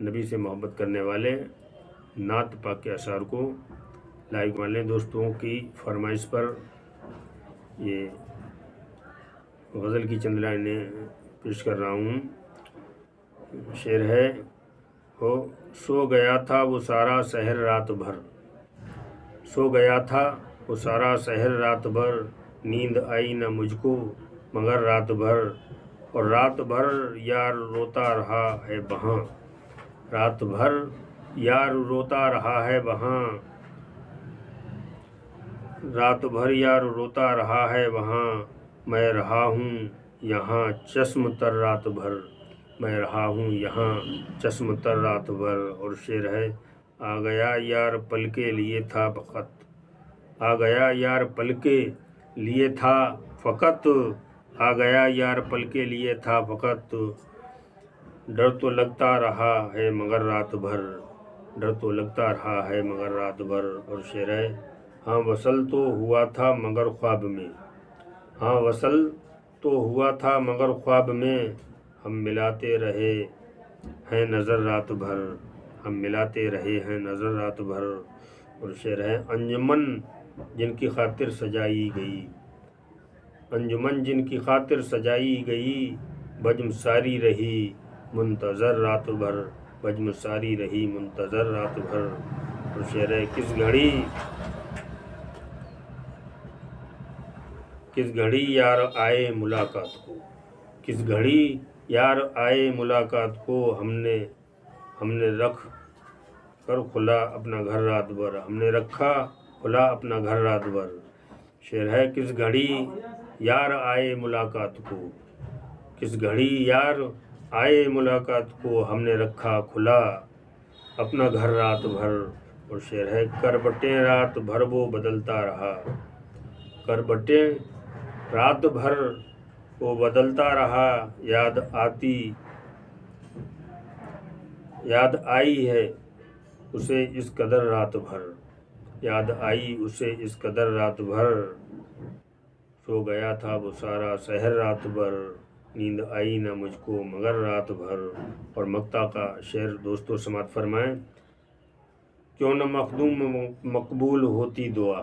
نبی سے محبت کرنے والے نعت پاک کے اشعار کو لائک والے دوستوں کی فرمائش پر یہ غزل کی چند لائنیں پیش کر رہا ہوں۔ شعر ہے: ہو سو گیا تھا وہ سارا سحر رات بھر، سو گیا تھا وہ سارا سحر رات بھر، نیند آئی نہ مجھ کو مگر رات بھر، اور رات بھر یار روتا رہا ہے وہاں، رات بھر یار روتا رہا ہے وہاں، رات بھر یار روتا رہا ہے وہاں، میں رہا ہوں یہاں چشم تر رات بھر، میں رہا ہوں یہاں چشم تر رات بھر۔ اور شعر ہے: آ گیا یار پل کے لیے تھا فقط، آ گیا یار پل کے لیے تھا فقط، آ گیا یار پل کے لیے تھا فقط، ڈر تو لگتا رہا ہے مگر رات بھر، ڈر تو لگتا رہا ہے مگر رات بھر۔ اور شعر ہے: ہاں وصل تو ہوا تھا مگر خواب میں، ہاں وصل تو ہوا تھا مگر خواب میں، ہم ملاتے رہے ہیں نظر رات بھر، ہم ملاتے رہے ہیں نظر رات بھر۔ اور شعر ہے: انجمن جن کی خاطر سجائی گئی، انجمن جن کی خاطر سجائی گئی، بجم ساری رہی منتظر رات بھر، بجم ساری رہی منتظر رات بھر۔ اور شعر ہے: کس گھڑی یار آئے ملاقات کو، کس گھڑی یار آئے ملاقات کو، ہم نے رکھ کر کھلا اپنا گھر رات بھر، ہم نے رکھا کھلا اپنا گھر رات بھر۔ شعر ہے: کس گھڑی یار آئے ملاقات کو، کس گھڑی یار آئے ملاقات کو، ہم نے رکھا کھلا اپنا گھر رات بھر۔ اور شعر ہے: کربٹیں رات بھر وہ بدلتا رہا، کربٹیں رات بھر وہ بدلتا رہا، یاد آئی ہے اسے اس قدر رات بھر، یاد آئی اسے اس قدر رات بھر، سو گیا تھا وہ سارا سحر رات بھر، نیند آئی نہ مجھ کو مگر رات بھر۔ اور مقطع کا شعر دوستوں سماعت فرمائیں: کیوں نہ مخدوم مقبول ہوتی دعا،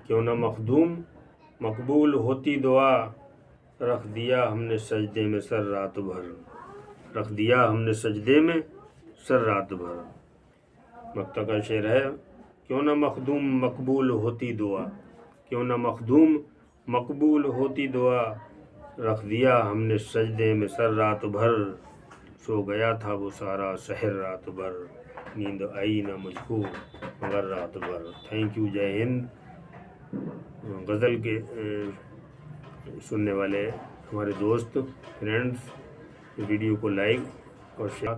کیوں نہ مخدوم مقبول ہوتی دعا، رکھ دیا ہم نے سجدے میں سر رات بھر، رکھ دیا ہم نے سجدے میں سر رات بھر۔ مقطع کا شعر ہے: کیوں نہ مخدوم مقبول ہوتی دعا، کیوں نہ مخدوم مقبول ہوتی دعا، رکھ دیا ہم نے سجدے میں سر رات بھر، سو گیا تھا وہ سارا سحر رات بھر، نیند آئی نہ مجھ کو مگر رات بھر۔ تھینک یو، جے ہند۔ غزل کے سننے والے ہمارے دوست فرینڈز ویڈیو کو لائک اور شیئر۔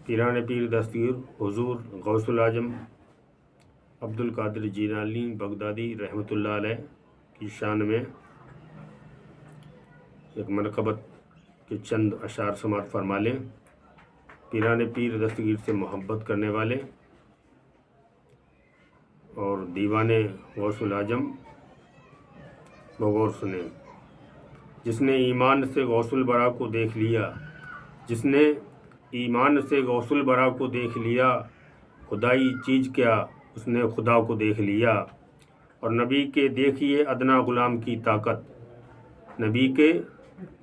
پیران پیر دستگیر حضور غوث العظم عبد القادر جیلانی بغدادی رحمۃ اللہ علیہ کی شان میں ایک منقبت کے چند اشعار سماعت فرما لیں۔ پیران پیر دستگیر سے محبت کرنے والے اور دیوانے غوث العظم بغور سنیں۔ جس نے ایمان سے غوث البرا کو دیکھ لیا، جس نے ایمان سے غوث البرا کو دیکھ لیا، خدائی چیز کیا اس نے خدا کو دیکھ لیا، اور نبی کے دیکھیے ادنا غلام کی طاقت، نبی کے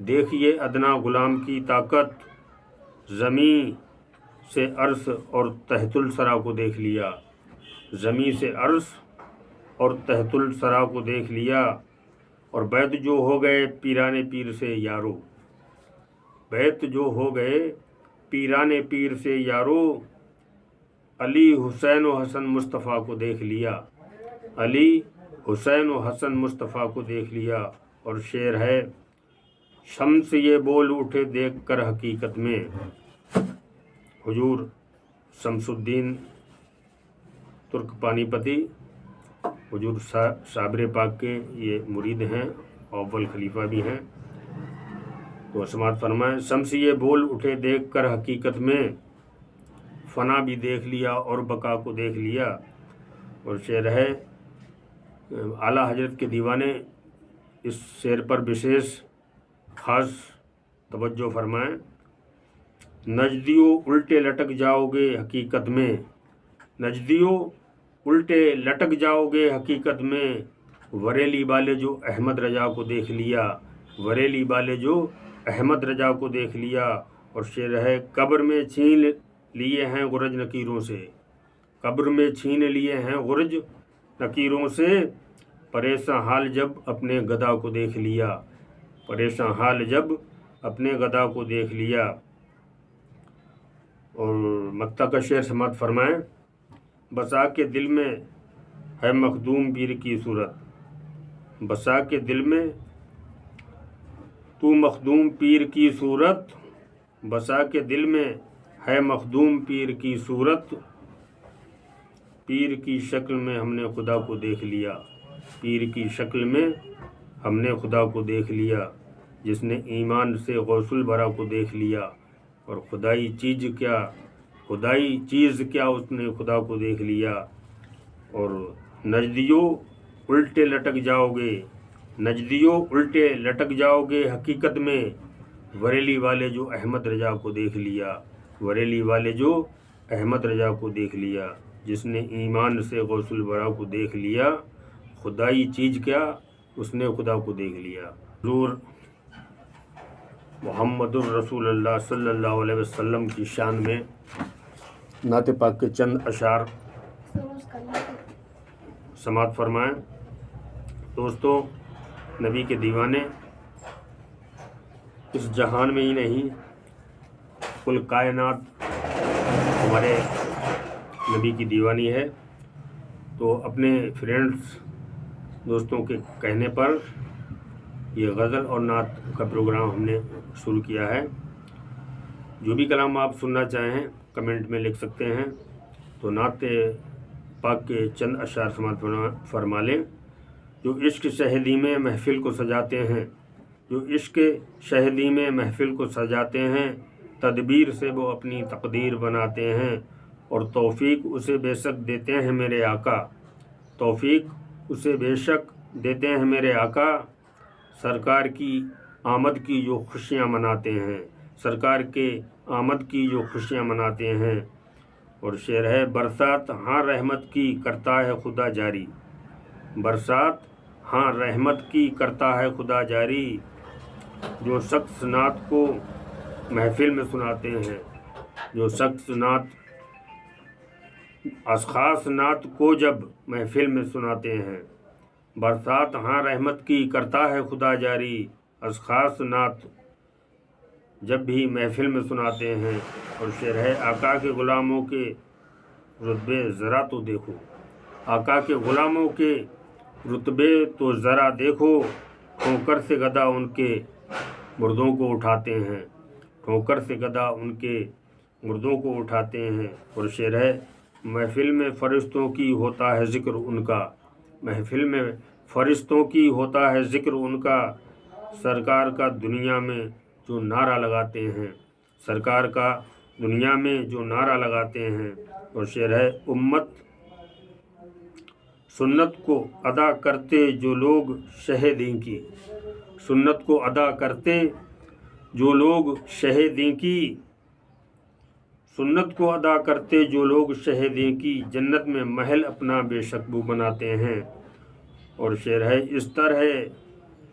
دیکھیے ادنا غلام کی طاقت، زمین سے عرش اور تحت الثری کو دیکھ لیا، زمین سے عرش اور تحت الثری کو دیکھ لیا، اور بیت جو ہو گئے پیران پیر سے یارو، بیت جو ہو گئے پیران پیر سے یارو، علی حسین و حسن مصطفیٰ کو دیکھ لیا، علی حسین و حسن مصطفیٰ کو دیکھ لیا۔ اور شعر ہے: شمس یہ بول اٹھے دیکھ کر حقیقت میں، حضور شمس الدین ترک پانی پتی حضور صابر پاک کے یہ مرید ہیں، اول خلیفہ بھی ہیں، تو سماعت فرمائیں: شمس یہ بول اٹھے دیکھ کر حقیقت میں، فنا بھی دیکھ لیا اور بقا کو دیکھ لیا۔ اور شعر ہے: اعلیٰ حضرت کے دیوانے اس شعر پر خاص توجہ فرمائیں۔ نجدیوں الٹے لٹک جاؤ گے حقیقت میں، نجدیوں الٹے لٹک جاؤ گے حقیقت میں، وریلی والے جو احمد رجا کو دیکھ لیا، وریلی والے جو احمد رجا کو دیکھ لیا۔ اور شعر ہے، قبر میں چھین لیے ہیں غرج نکیروں سے، قبر میں چھین لیے ہیں غرج نکیروں سے، پریشاں حال جب اپنے گدا کو دیکھ لیا، پریشاں حال جب اپنے گدا کو دیکھ لیا۔ اور مکتا کا شعر سماعت فرمائیں، بسا کے دل میں ہے مخدوم پیر کی صورت، بسا کے دل میں تو مخدوم پیر کی صورت، بسا کے دل میں ہے مخدوم پیر کی صورت، پیر کی شکل میں ہم نے خدا کو دیکھ لیا، پیر کی شکل میں ہم نے خدا کو دیکھ لیا، جس نے ایمان سے غوث البرا کو دیکھ لیا، اور خدائی چیز کیا اس نے خدا کو دیکھ لیا۔ اور نجدیوں الٹے لٹک جاؤ گے، نجدیوں الٹے لٹک جاؤ گے حقیقت میں، وریلی والے جو احمد رجا کو دیکھ لیا، وریلی والے جو احمد رجا کو دیکھ لیا، جس نے ایمان سے غوث البرا کو دیکھ لیا، خدائی چیز کیا اس نے خدا کو دیکھ لیا۔ حضور محمد الرسول اللہ صلی اللہ علیہ وسلم کی شان میں نعت پاک کے چند اشعار سماعت فرمائیں۔ دوستو، نبی کے دیوانے اس جہان میں ہی نہیں، کل کائنات ہمارے نبی کی دیوانی ہے۔ تو اپنے فرینڈز دوستوں کے کہنے پر یہ غزل اور نعت کا پروگرام ہم نے شروع کیا ہے۔ جو بھی کلام آپ سننا چاہیں کمنٹ میں لکھ سکتے ہیں۔ تو نعت پاک کے چند اشعار سماعت فرما لیں۔ جو عشق شہدی میں محفل کو سجاتے ہیں، جو عشق شہدی میں محفل کو سجاتے ہیں، تدبیر سے وہ اپنی تقدیر بناتے ہیں، اور توفیق اسے بے شک دیتے ہیں میرے آقا، توفیق اسے بے شک دیتے ہیں میرے آقا، سرکار کی آمد کی جو خوشیاں مناتے ہیں، سرکار کے آمد کی جو خوشیاں مناتے ہیں۔ اور شعر ہے، برسات ہاں رحمت کی کرتا ہے خدا جاری، برسات ہاں رحمت کی کرتا ہے خدا جاری، جو شخص نعت کو محفل میں سناتے ہیں، جو شخص اشخاص نعت کو جب محفل میں سناتے ہیں، برسات ہاں رحمت کی کرتا ہے خدا جاری، اشخاص نعت جب بھی محفل میں سناتے ہیں۔ اور شعر ہے، آقا کے غلاموں کے رتبے ذرا تو دیکھو، آقا کے غلاموں کے رتبے تو ذرا دیکھو، ٹھوکر سے گدا ان کے مردوں کو اٹھاتے ہیں، ٹھوکر سے گدا ان کے مردوں کو اٹھاتے ہیں۔ اور شعر ہے، محفل میں فرشتوں کی ہوتا ہے ذکر ان کا، محفل میں فرشتوں کی ہوتا ہے ذکر ان کا، سرکار کا دنیا میں جو نعرہ لگاتے ہیں، سرکار کا دنیا میں جو نعرہ لگاتے ہیں۔ اور شعر ہے، امت سنت کو ادا کرتے جو لوگ شہ دین کی، سنت کو ادا کرتے جو لوگ شہ دین کی، سنت کو ادا کرتے جو لوگ شہ دین کی، جنت میں محل اپنا بے شک وہ بناتے ہیں۔ اور شعر ہے، اس طرح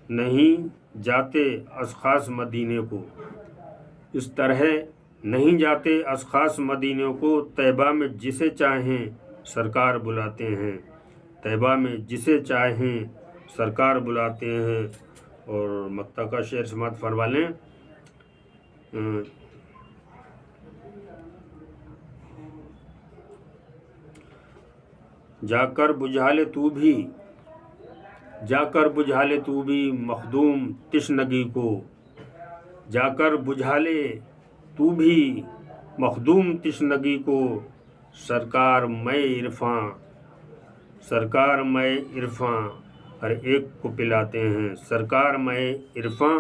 نہیں جاتے اشخاص مدینے کو، اس طرح نہیں جاتے اشخاص مدینے کو، طیبہ میں جسے چاہیں سرکار بلاتے ہیں، طیبہ میں جسے چاہیں سرکار بلاتے ہیں۔ اور مکتا کا شعر سماعت فرما لیں، جا کر بجھا لے تو بھی، جا کر بجھا لے تو بھی مخدوم تشنگی کو، جا کر بجھا لے تو بھی مخدوم تشنگی کو، سرکار میں عرفاں، سرکار میں عرفاں ہر ایک کو پلاتے ہیں، سرکار میں عرفاں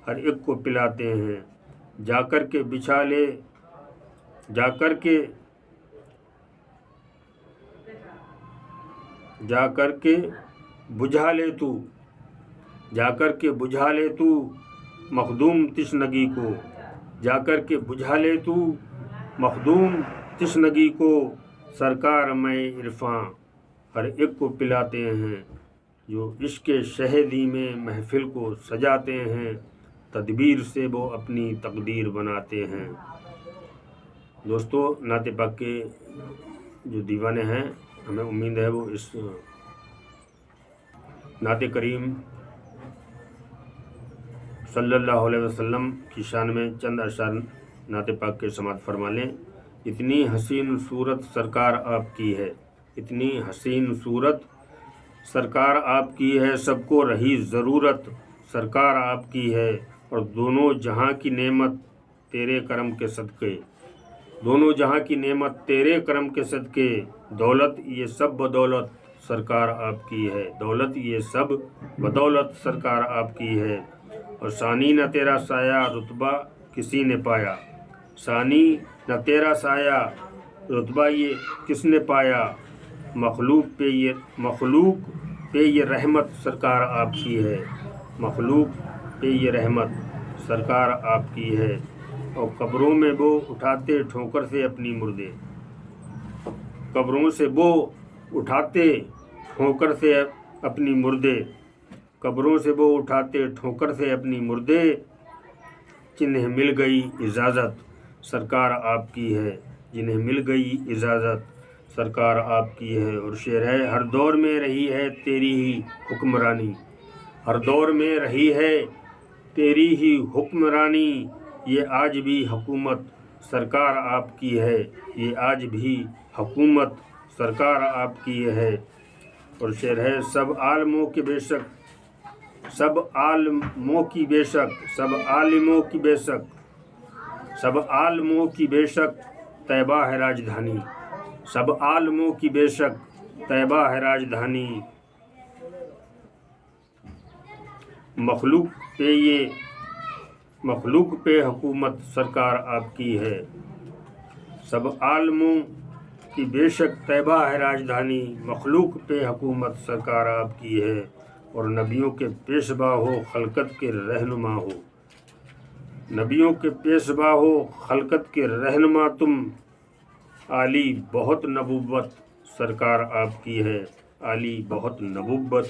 ہر ایک کو پلاتے ہیں، جا کر کے بچھا لے، جا کر کے بجھا لے تو، جا کر کے بجھا لے تو مخدوم تشنگی کو، جا کر کے بجھا لے تو مخدوم تشنگی کو، سرکار میں عرفاں ہر ایک کو پلاتے ہیں، جو عشق شہدی میں محفل کو سجاتے ہیں، تدبیر سے وہ اپنی تقدیر بناتے ہیں۔ دوستو، نعت پاک کے جو دیوانے ہیں، ہمیں امید ہے وہ اس نعت کریم صلی اللہ علیہ وسلم کی شان میں چند اشعار نعت پاک کے سماعت فرما لیں۔ اتنی حسین صورت سرکار آپ کی ہے، اتنی حسین صورت سرکار آپ کی ہے، سب کو رہی ضرورت سرکار آپ کی ہے، اور دونوں جہاں کی نعمت تیرے کرم کے صدقے، دونوں جہاں کی نعمت تیرے کرم کے صدقے، دولت یہ سب بدولت سرکار آپ کی ہے، دولت یہ سب بدولت سرکار آپ کی ہے، اور ثانی نہ تیرا سایہ رتبہ کسی نے پایا، ثانی نہ تیرا سایہ رتبہ یہ کس نے پایا، مخلوق پہ یہ رحمت سرکار آپ کی ہے، مخلوق پہ یہ رحمت سرکار آپ کی ہے، اور قبروں میں وہ اٹھاتے ٹھوکر سے اپنی مردے، قبروں سے وہ اٹھاتے ٹھوکر سے اپنی مردے، قبروں سے وہ اٹھاتے ٹھوکر سے اپنی مردے، جنہیں مل گئی اجازت سرکار آپ کی ہے، جنہیں مل گئی اجازت سرکار آپ کی ہے۔ اور شعر ہے، ہر دور میں رہی ہے تیری ہی حکمرانی، ہر دور میں رہی ہے تیری ہی حکمرانی، یہ آج بھی حکومت سرکار آپ کی ہے، یہ آج بھی حکومت سرکار آپ کی ہے۔ اور شعر ہے، سب عالموں کے بے شک، سب عالموں کی بے شک، سب عالموں کی بے شک، سب عالموں کی بے شک طیبہ ہے راجدھانی، سب عالموں کی بے شک طیبہ ہے راجدھانی، مخلوق پہ حکومت سرکار آپ کی ہے، سب عالموں کی بے شک طیبہ ہے راجدھانی، مخلوق پہ حکومت سرکار آپ کی ہے، اور نبیوں کے پیشوا ہو خلقت کے رہنما ہو، نبیوں کے پیشوا ہو خلقت کے رہنما تم، عالی بہت نبوت سرکار آپ کی ہے، عالی بہت نبوت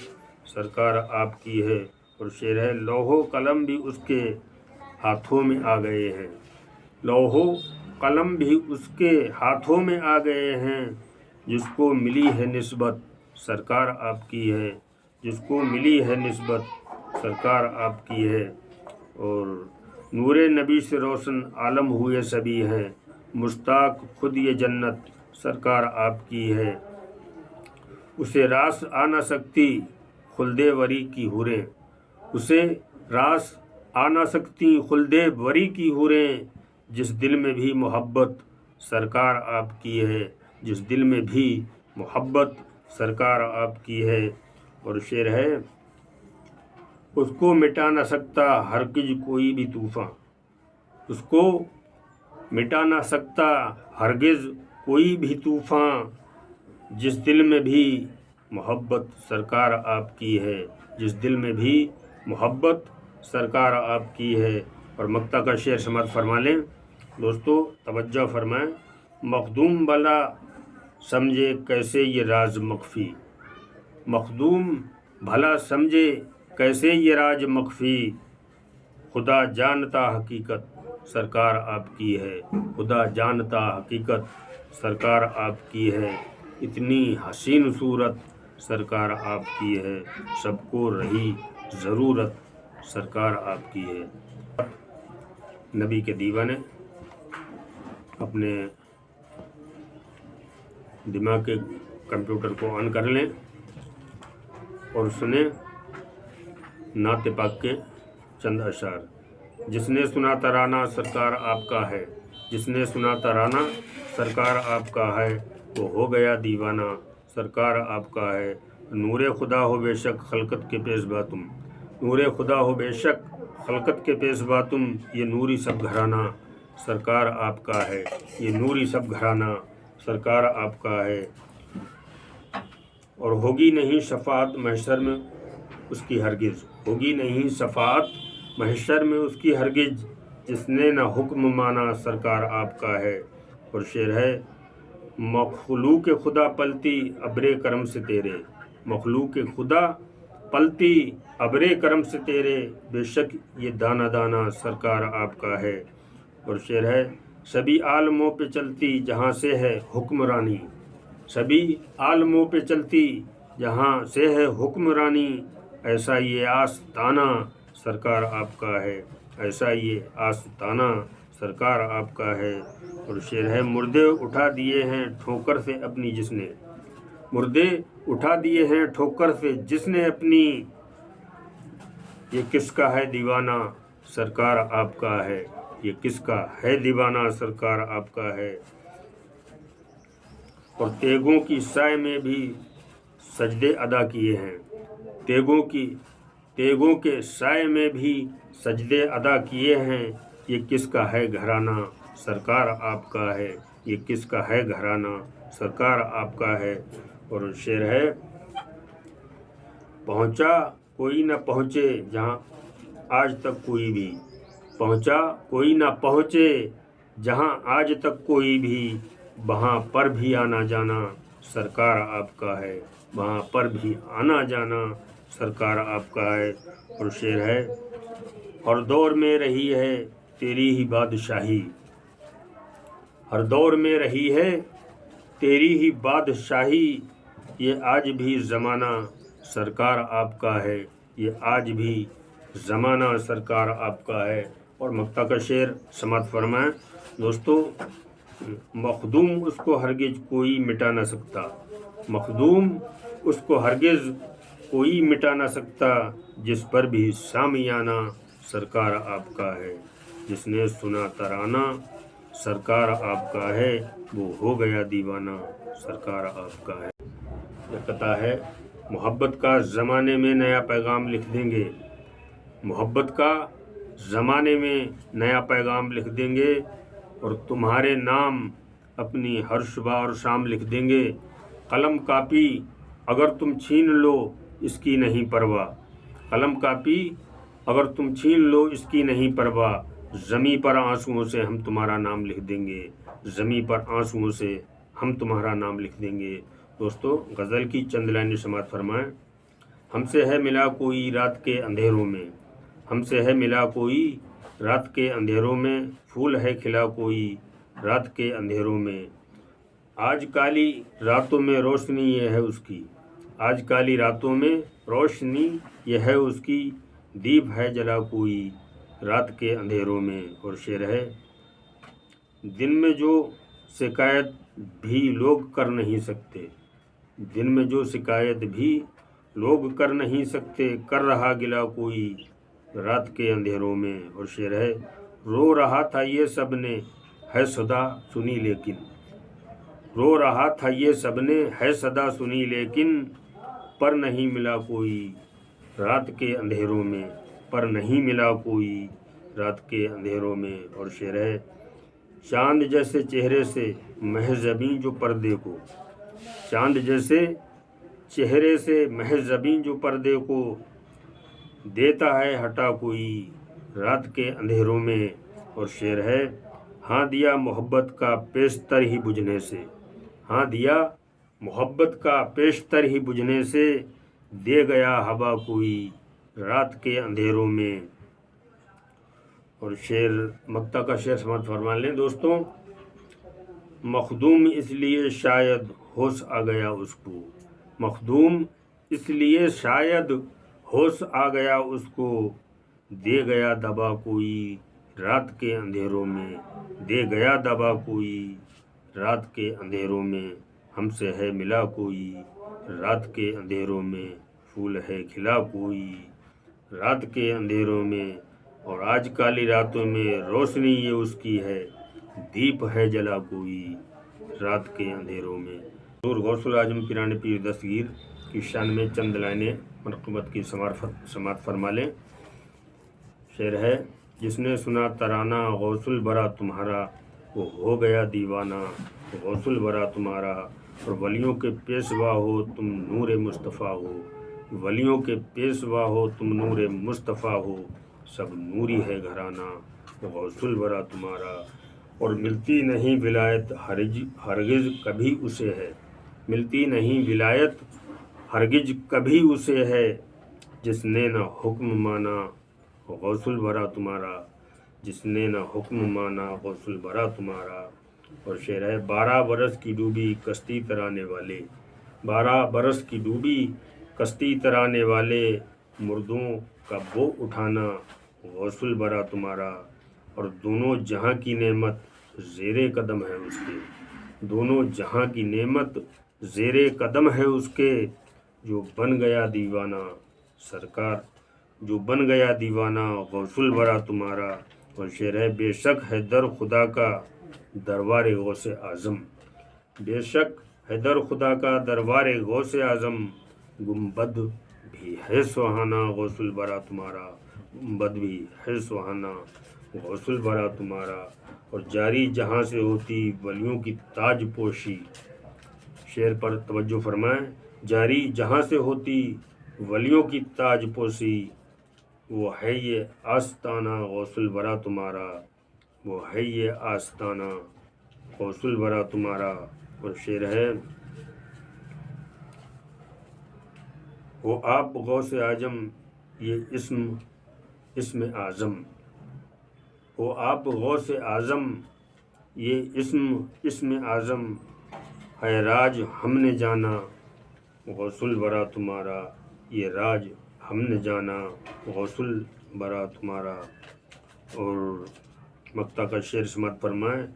سرکار آپ کی ہے۔ اور شعر ہے، لوح و قلم بھی اس کے ہاتھوں میں آ گئے ہیں، لوح و قلم بھی اس کے ہاتھوں میں آ گئے ہیں، جس کو ملی ہے نسبت سرکار آپ کی ہے، جس کو ملی ہے نسبت سرکار آپ کی ہے۔ اور نور نبی سے روشن عالم ہوئے سبھی ہیں، مشتاق خود یہ جنت سرکار آپ کی ہے، اسے راس آ نہ سکتی خلد وری کی حوریں، اسے راس آ نہ سکتی خلد وری کی حوریں، جس دل میں بھی محبت سرکار آپ کی ہے، جس دل میں بھی محبت سرکار آپ کی ہے۔ اور شعر ہے، اس کو مٹا نہ سکتا ہرگز کوئی بھی طوفان، اس کو مٹا نہ سکتا ہرگز کوئی بھی طوفان، جس دل میں بھی محبت سرکار آپ کی ہے، جس دل میں بھی محبت سرکار آپ کی ہے۔ اور مقطع کا شعر سماعت فرما لیں۔ دوستو توجہ فرمائیں، مخدوم بھلا سمجھے کیسے یہ راز مخفی، مخدوم بھلا سمجھے کیسے یہ راز مخفی، خدا جانتا حقیقت سرکار آپ کی ہے، خدا جانتا حقیقت سرکار آپ کی ہے، اتنی حسین صورت سرکار آپ کی ہے، سب کو رہی ضرورت سرکار آپ کی ہے۔ نبی کے دیوانے اپنے دماغ کے کمپیوٹر کو آن کر لیں اور سنیں نعت پاک کے چند اشعار۔ جس نے سنا ترانہ سرکار آپ کا ہے، جس نے سنا ترانہ سرکار آپ کا ہے، وہ ہو گیا دیوانہ سرکار آپ کا ہے، نور خدا ہو بے شک خلقت کے پیشوا تم، نور خدا ہو بے شک خلقت کے پیشوا تم، یہ نوری سب گھرانہ سرکار آپ کا ہے، یہ نوری سب گھرانہ سرکار آپ کا ہے، اور ہوگی نہیں شفاعت محشر میں اس کی ہرگز، ہوگی نہیں شفاعت محشر میں اس کی ہرگز، جس نے نہ حکم مانا سرکار آپ کا ہے۔ اور شعر ہے مخلوق خدا پلتی ابر کرم سے تیرے، مخلوق خدا پلتی ابر کرم سے تیرے، بے شک یہ دانہ دانہ سرکار آپ کا ہے۔ اور شعر ہے سبھی عالموں پہ چلتی جہاں سے ہے حکمرانی، سبھی عالموں پہ چلتی جہاں سے ہے حکمرانی، ایسا یہ آستانہ سرکار آپ کا ہے، ایسا یہ آستانہ سرکار آپ کا ہے۔ اور شعر ہے مردے اٹھا دیے ہیں ٹھوکر سے اپنی جس نے، مردے اٹھا دیے ہیں ٹھوکر سے جس نے اپنی، یہ کس کا ہے دیوانہ سرکار آپ کا ہے، یہ کس کا ہے دیوانہ سرکار آپ کا ہے۔ اور تیغوں کی سائے میں بھی سجدے ادا کیے ہیں، تیغوں کے سائے میں بھی سجدے ادا کیے ہیں، یہ کس کا ہے گھرانہ سرکار آپ کا ہے، یہ کس کا ہے گھرانہ سرکار آپ کا ہے۔ اور شعر ہے پہنچا کوئی نہ پہنچے جہاں آج تک کوئی بھی، پہنچا کوئی نہ پہنچے جہاں آج تک کوئی بھی، وہاں پر بھی آنا جانا سرکار آپ کا ہے، وہاں پر بھی آنا جانا سرکار آپ کا ہے۔ اور شعر ہے ہر دور میں رہی ہے تیری ہی بادشاہی، ہر دور میں رہی ہے تیری ہی بادشاہی، یہ آج بھی زمانہ سرکار آپ کا ہے، یہ آج بھی زمانہ سرکار آپ کا ہے۔ اور مقطع کا شعر سماعت فرمائیں دوستو، مخدوم اس کو ہرگز کوئی مٹا نہ سکتا، مخدوم اس کو ہرگز کوئی مٹا نہ سکتا، جس پر بھی سامیانہ سرکار آپ کا ہے، جس نے سنا ترانہ سرکار آپ کا ہے، وہ ہو گیا دیوانہ سرکار آپ کا ہے۔ یہ قطع ہے محبت کا زمانے میں نیا پیغام لکھ دیں گے، محبت کا زمانے میں نیا پیغام لکھ دیں گے، اور تمہارے نام اپنی ہر صبح اور شام لکھ دیں گے، قلم کاپی اگر تم چھین لو اس کی نہیں پرواہ، قلم کاپی اگر تم چھین لو اس کی نہیں پرواہ، زمیں پر آنسوؤں سے ہم تمہارا نام لکھ دیں گے، زمیں پر آنسوؤں سے ہم تمہارا نام لکھ دیں گے۔ دوستو غزل کی چند لائنیں سماعت فرمائیں۔ ہم سے ہے ملا کوئی رات کے اندھیروں میں، ہم سے ہے ملا کوئی رات کے اندھیروں میں، پھول ہے کھلا کوئی رات کے اندھیروں میں، آج کالی راتوں میں روشنی یہ ہے اس کی، آج کالی راتوں میں روشنی یہ ہے اس کی، دیپ ہے جلا کوئی رات کے اندھیروں میں۔ اور شعر ہے دن میں جو شکایت بھی لوگ کر نہیں سکتے، دن میں جو شکایت بھی لوگ کر نہیں سکتے، کر رہا گلا کوئی رات کے اندھیروں میں۔ اور شعر ہے رو رہا تھا یہ سب نے ہے صدا سنی لیکن، رو رہا تھا یہ سب نے ہے صدا سنی لیکن، پر نہیں ملا کوئی رات کے اندھیروں میں، پر نہیں ملا کوئی رات کے اندھیروں میں۔ اور شعر ہے چاند جیسے چہرے سے محضبیں جو پردے کو، چاند جیسے چہرے سے محضبیں جو پردے کو، دیتا ہے ہٹا کوئی رات کے اندھیروں میں۔ اور شعر ہے ہاں دیا محبت کا پیشتر ہی بجھنے سے، ہاں دیا محبت کا پیشتر ہی بجھنے سے، دے گیا ہوا کوئی رات کے اندھیروں میں۔ اور شعر مقطع کا شعر سماعت فرما لیں دوستوں، مخدوم اس لیے شاید ہوش آ گیا اس کو، مخدوم اس لیے شاید ہوش آ گیا اس کو، دے گیا دبا کوئی رات کے اندھیروں میں، دے گیا دبا کوئی رات کے اندھیروں میں، ہم سے ہے ملا کوئی رات کے اندھیروں میں، پھول ہے کھلا کوئی رات کے اندھیروں میں، اور آج کالی راتوں میں روشنی یہ اس کی ہے، دیپ ہے جلا کوئی رات کے اندھیروں میں۔ حضور غوث الاعظم پیران پیر دستگیر کی شان میں چند لائنیں منقبت کی سماعت فرما لیں۔ شعر ہے جس نے سنا ترانہ غوث البرا تمہارا، وہ ہو گیا دیوانہ غوث البرا تمہارا، اور ولیوں کے پیشوا ہو تم نور مصطفیٰ ہو، ولیوں کے پیشوا ہو تم نور مصطفیٰ ہو، سب نوری ہے گھرانہ غوث الورا تمہارا، اور ملتی نہیں ولایت ہرگز کبھی اسے ہے، ملتی نہیں ولایت ہرگز کبھی اسے ہے، جس نے نہ حکم مانا غوث الورا تمہارا، جس نے نہ حکم مانا غوث الورا تمہارا۔ اور شعر ہے 12 برس کی ڈوبی کشتی ترانے والے، 12 برس کی ڈوبی کشتی ترانے والے، مردوں کا بو اٹھانا غوث الورا تمہارا، اور دونوں جہاں کی نعمت زیر قدم ہے اس کے، دونوں جہاں کی نعمت زیر قدم ہے اس کے، جو بن گیا دیوانہ سرکار، جو بن گیا دیوانہ غوث الورا تمہارا۔ اور شعر ہے بے شک ہے در خدا کا دربار غوث اعظم، بے شک ہے در خدا کا دربار غوث اعظم، گنبد بھی ہے سہانا غوث الورا تمہارا، گنبد بھی ہے سہانا غوث الورا تمہارا، اور جاری جہاں سے ہوتی ولیوں کی تاج پوشی، شعر پر توجہ فرمائیں، جاری جہاں سے ہوتی ولیوں کی تاج پوشی، وہ ہے یہ آستانہ غوث الورا تمہارا، وہ ہے یہ آستانہ غوث الورا تمہارا۔ اور شعر ہے وہ آپ غوث اعظم یہ اسم اعظم، وہ آپ غوث اعظم یہ اسم اعظم، ہے راج ہم نے جانا غوث الورا تمہارا، یہ راج ہم نے جانا غوث الورا تمہارا۔ اور مقطع کا شعر سماعت فرمائیں،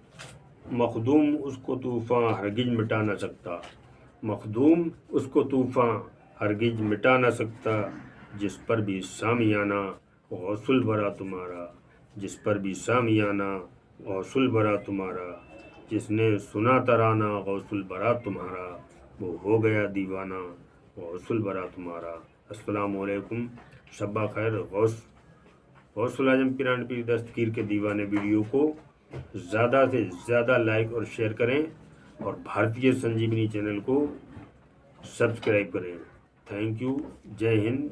مخدوم اس کو طوفاں ہرگز مٹا نہ سکتا، مخدوم اس کو طوفاں ہرگز مٹا نہ سکتا، جس پر بھی سامیانہ غوث الورا تمہارا، جس پر بھی سامیانہ غوث الورا تمہارا، جس نے سنا ترانہ غوث الورا تمہارا، وہ ہو گیا دیوانہ غوث الورا تمہارا۔ السلام علیکم، شب خیر۔ غوث الاعظم پیران پیر دستگیر کے دیوانے ویڈیو کو زیادہ سے زیادہ لائک اور شیئر کریں، اور بھارتیہ سنجیونی چینل کو سبسکرائب کریں۔ Thank you, J Hind.